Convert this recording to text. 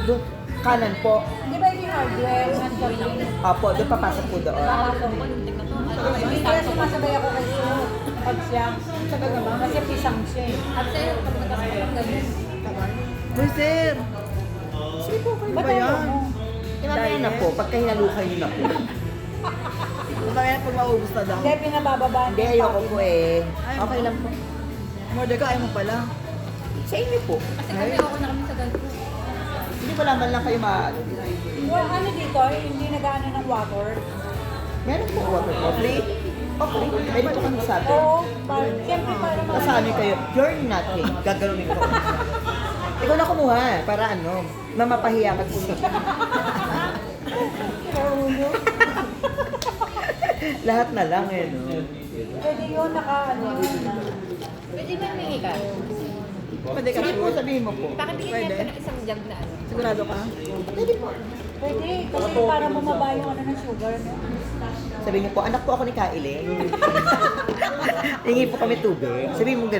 Doon, kanan po. Di ba yung hardware? Opo, doon papasok po doon. Kaya sumasabay ako kay Sue. Pag siya, sabi naman, kasi pisang siya eh. At sa'yo, pag nagkasabay ang ganyan. Uy, sir! Sige po, kayo Ba't ba ayaw yan? mo? Mamaya na po, pagka hinalukan nyo na po. Punta kaya pag maubos na daw. Hindi, pinabababaan. Hindi, ayoko po eh. Okay lang po. Mordecai, ayaw mo pala. Sa inyo po. Kasi kami ako na kami sa ganito. Hindi ko naman lang kayo Well, ano dito, hindi nag-ano ng water. Meron po water po. Free? Okay. Pwede po kami sabi. Oo, siyempre para Kasama kayo, you're nothing. Gagalunin ko. Ikaw na kumuha, para ano, mamapahiya ka sa lahat na lang eh, no? Pwede yun, naka-ano yun. Pwede ba humingi ka? Pwede ka Sige po, sure? sabihin mo po. Pakibigyan Pwede. niya pa ng isang jug na ano. Sigurado ka? Pwede po. Pwede, kasi para bumaba yung ano ng sugar, no? Sabihin niyo po, anak po ako ni Kailing. Hingi po kami tubig. Sabihin mo